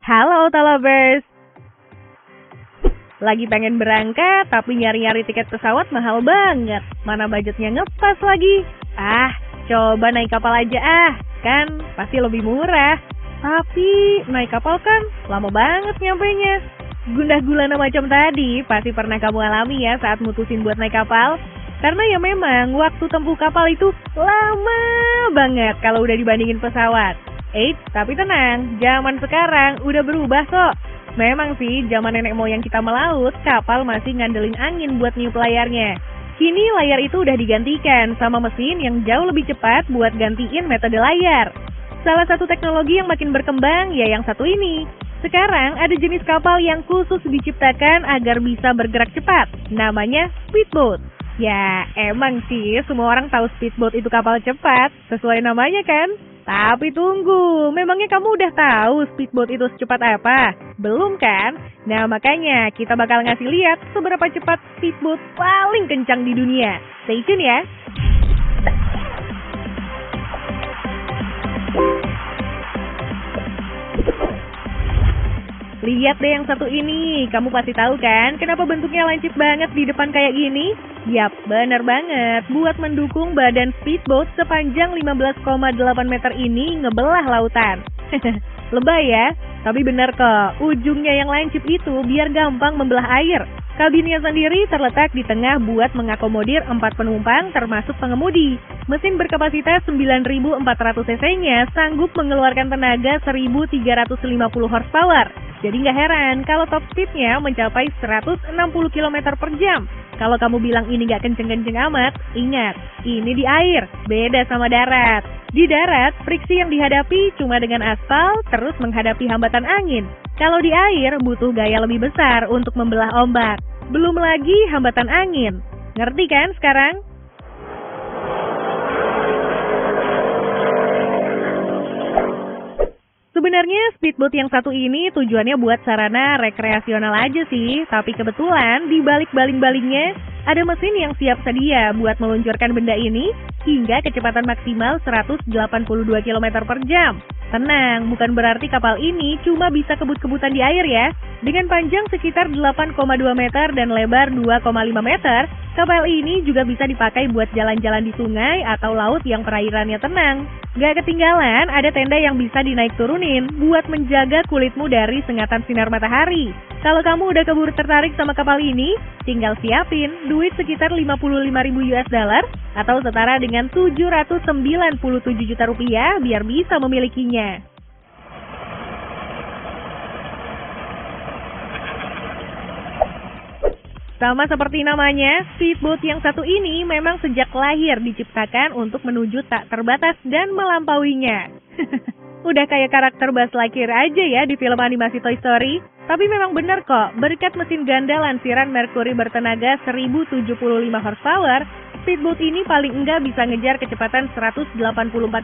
Halo Talabers, lagi pengen berangkat tapi nyari-nyari tiket pesawat mahal banget. Mana budgetnya ngepas lagi. Coba naik kapal aja kan pasti lebih murah. Tapi naik kapal kan lama banget nyampenya. Gundah gulana macam tadi pasti pernah kamu alami ya saat mutusin buat naik kapal. Karena ya memang waktu tempuh kapal itu lama banget kalau udah dibandingin pesawat. Tapi tenang, zaman sekarang udah berubah kok. Memang sih, zaman nenek moyang kita melaut, kapal masih ngandelin angin buat niup layarnya. Kini layar itu udah digantikan sama mesin yang jauh lebih cepat buat gantiin metode layar. Salah satu teknologi yang makin berkembang ya yang satu ini. Sekarang ada jenis kapal yang khusus diciptakan agar bisa bergerak cepat. Namanya speedboat. Ya, emang sih semua orang tahu speedboat itu kapal cepat, sesuai namanya kan? Tapi tunggu, memangnya kamu udah tahu speedboat itu secepat apa? Belum kan? Nah makanya kita bakal ngasih lihat seberapa cepat speedboat paling kencang di dunia. Stay tune ya! Lihat deh yang satu ini, kamu pasti tahu kan kenapa bentuknya lancip banget di depan kayak gini? Yap, bener banget. Buat mendukung badan speedboat sepanjang 15,8 meter ini ngebelah lautan. Lebay ya? Tapi bener kok, ujungnya yang lancip itu biar gampang membelah air. Kabinnya sendiri terletak di tengah buat mengakomodir 4 penumpang termasuk pengemudi. Mesin berkapasitas 9.400 cc-nya sanggup mengeluarkan tenaga 1.350 horsepower. Jadi nggak heran kalau top speed-nya mencapai 160 km per jam. Kalau kamu bilang ini nggak kenceng-kenceng amat, ingat, ini di air, beda sama darat. Di darat, friksi yang dihadapi cuma dengan aspal, terus menghadapi hambatan angin. Kalau di air, butuh gaya lebih besar untuk membelah ombak. Belum lagi hambatan angin. Ngerti kan sekarang? Sebenarnya speedboat yang satu ini tujuannya buat sarana rekreasional aja sih, tapi kebetulan di balik baling-balingnya ada mesin yang siap sedia buat meluncurkan benda ini hingga kecepatan maksimal 182 km per jam. Tenang, bukan berarti kapal ini cuma bisa kebut-kebutan di air ya. Dengan panjang sekitar 8,2 meter dan lebar 2,5 meter, kapal ini juga bisa dipakai buat jalan-jalan di sungai atau laut yang perairannya tenang. Gak ketinggalan, ada tenda yang bisa dinaik turunin buat menjaga kulitmu dari sengatan sinar matahari. Kalau kamu udah keburu tertarik sama kapal ini, tinggal siapin duit sekitar 55.000 US dollar atau setara dengan 797 juta rupiah biar bisa memilikinya. Sama seperti namanya, speedboat yang satu ini memang sejak lahir diciptakan untuk menuju tak terbatas dan melampauinya. Udah kayak karakter Buzz Lightyear aja ya di film animasi Toy Story. Tapi memang benar kok, berkat mesin ganda lansiran Mercury bertenaga 1075 horsepower, speedboat ini paling enggak bisa ngejar kecepatan 184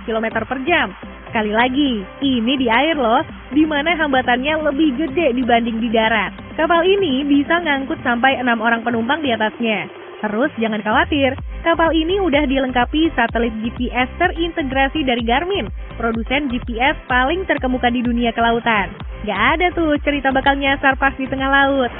km per jam. Sekali lagi, ini di air loh, di mana hambatannya lebih gede dibanding di darat. Kapal ini bisa ngangkut sampai 6 orang penumpang di atasnya. Terus jangan khawatir, kapal ini udah dilengkapi satelit GPS terintegrasi dari Garmin, produsen GPS paling terkemuka di dunia kelautan. Gak ada tuh cerita bakal nyasar pas di tengah laut.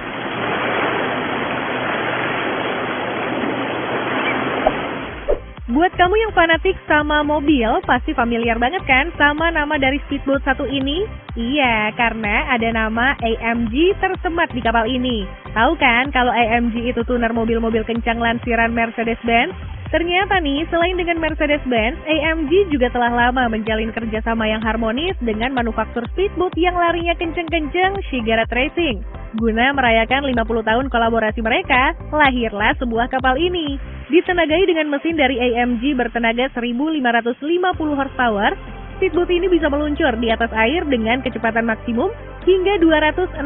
Buat kamu yang fanatik sama mobil, pasti familiar banget kan sama nama dari speedboat satu ini? Iya, karena ada nama AMG tersemat di kapal ini. Tahu kan kalau AMG itu tuner mobil-mobil kencang lansiran Mercedes-Benz? Ternyata nih, selain dengan Mercedes-Benz, AMG juga telah lama menjalin kerjasama yang harmonis dengan manufaktur speedboat yang larinya kenceng-kenceng, Shigarat Racing. Guna merayakan 50 tahun kolaborasi mereka, lahirlah sebuah kapal ini. Ditenagai dengan mesin dari AMG bertenaga 1550 horsepower, speedboat ini bisa meluncur di atas air dengan kecepatan maksimum hingga 216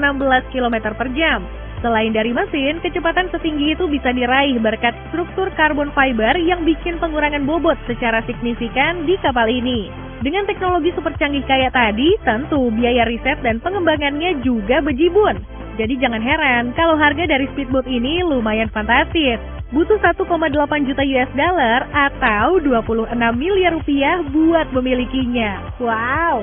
km per jam. Selain dari mesin, kecepatan setinggi itu bisa diraih berkat struktur karbon fiber yang bikin pengurangan bobot secara signifikan di kapal ini. Dengan teknologi super canggih kayak tadi, tentu biaya riset dan pengembangannya juga bejibun. Jadi jangan heran kalau harga dari speedboat ini lumayan fantastis. Butuh 1,8 juta US dollar atau 26 miliar rupiah buat memilikinya. Wow!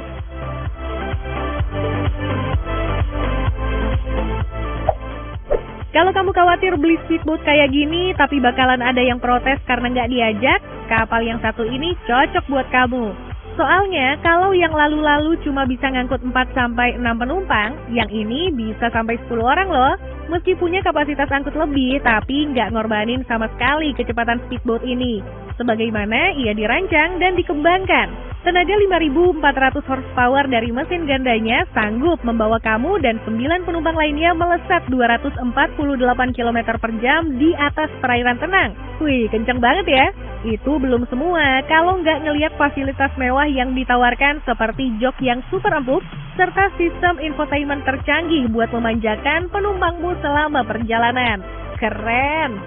Kalau kamu khawatir beli speedboat kayak gini tapi bakalan ada yang protes karena nggak diajak, kapal yang satu ini cocok buat kamu. Soalnya kalau yang lalu-lalu cuma bisa ngangkut 4-6 penumpang, yang ini bisa sampai 10 orang loh. Meski punya kapasitas angkut lebih, tapi nggak ngorbanin sama sekali kecepatan speedboat ini. Sebagaimana ia dirancang dan dikembangkan. Tenaga 5.400 horsepower dari mesin gandanya sanggup membawa kamu dan 9 penumpang lainnya melesat 248 km per jam di atas perairan tenang. Wih, kenceng banget ya. Itu belum semua, kalau nggak ngelihat fasilitas mewah yang ditawarkan seperti jok yang super empuk, serta sistem infotainment tercanggih buat memanjakan penumpangmu selama perjalanan. Keren!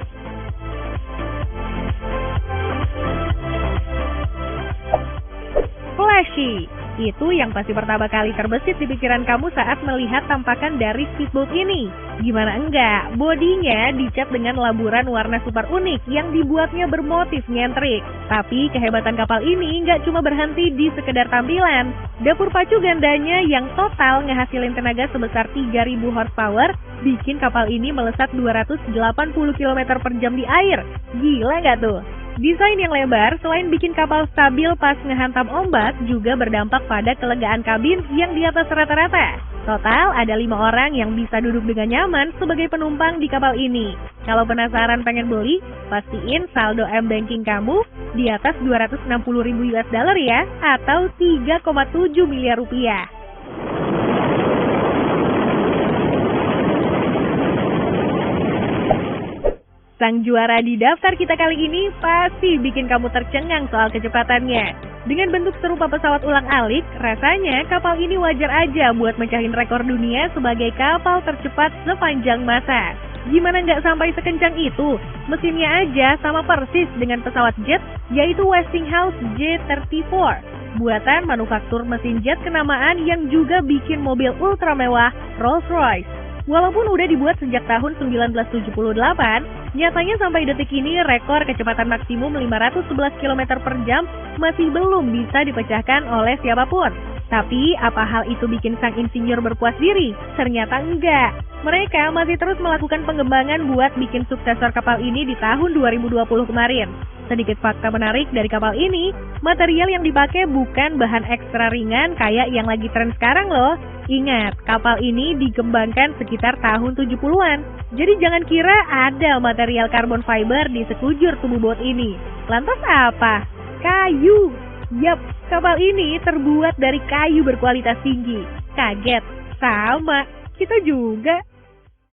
Flashy, itu yang pasti pertama kali terbesit di pikiran kamu saat melihat tampakan dari speedboat ini. Gimana enggak, bodinya dicat dengan laburan warna super unik yang dibuatnya bermotif nyentrik. Tapi kehebatan kapal ini nggak cuma berhenti di sekedar tampilan. Dapur pacu gandanya yang total ngehasilin tenaga sebesar 3.000 horsepower bikin kapal ini melesat 280 km per jam di air. Gila nggak tuh? Desain yang lebar selain bikin kapal stabil pas ngehantam ombak juga berdampak pada kelegaan kabin yang di atas rata-rata. Total ada 5 orang yang bisa duduk dengan nyaman sebagai penumpang di kapal ini. Kalau penasaran pengen beli, pastiin saldo M-Banking kamu di atas 260.000 US dollar ya, atau 3,7 miliar rupiah. Sang juara di daftar kita kali ini pasti bikin kamu tercengang soal kecepatannya. Dengan bentuk serupa pesawat ulang-alik, rasanya kapal ini wajar aja buat mecahin rekor dunia sebagai kapal tercepat sepanjang masa. Gimana nggak sampai sekencang itu? Mesinnya aja sama persis dengan pesawat jet, yaitu Westinghouse J-34. Buatan manufaktur mesin jet kenamaan yang juga bikin mobil ultra mewah Rolls-Royce. Walaupun udah dibuat sejak tahun 1978, nyatanya sampai detik ini rekor kecepatan maksimum 511 km per jam masih belum bisa dipecahkan oleh siapapun. Tapi apa hal itu bikin sang insinyur berpuas diri? Ternyata enggak. Mereka masih terus melakukan pengembangan buat bikin suksesor kapal ini di tahun 2020 kemarin. Sedikit fakta menarik dari kapal ini, material yang dipakai bukan bahan ekstra ringan kayak yang lagi tren sekarang loh. Ingat, kapal ini dikembangkan sekitar tahun 70-an. Jadi jangan kira ada material carbon fiber di sekujur tubuh bot ini. Lantas apa? Kayu! Yap, kapal ini terbuat dari kayu berkualitas tinggi. Kaget? Sama, kita juga.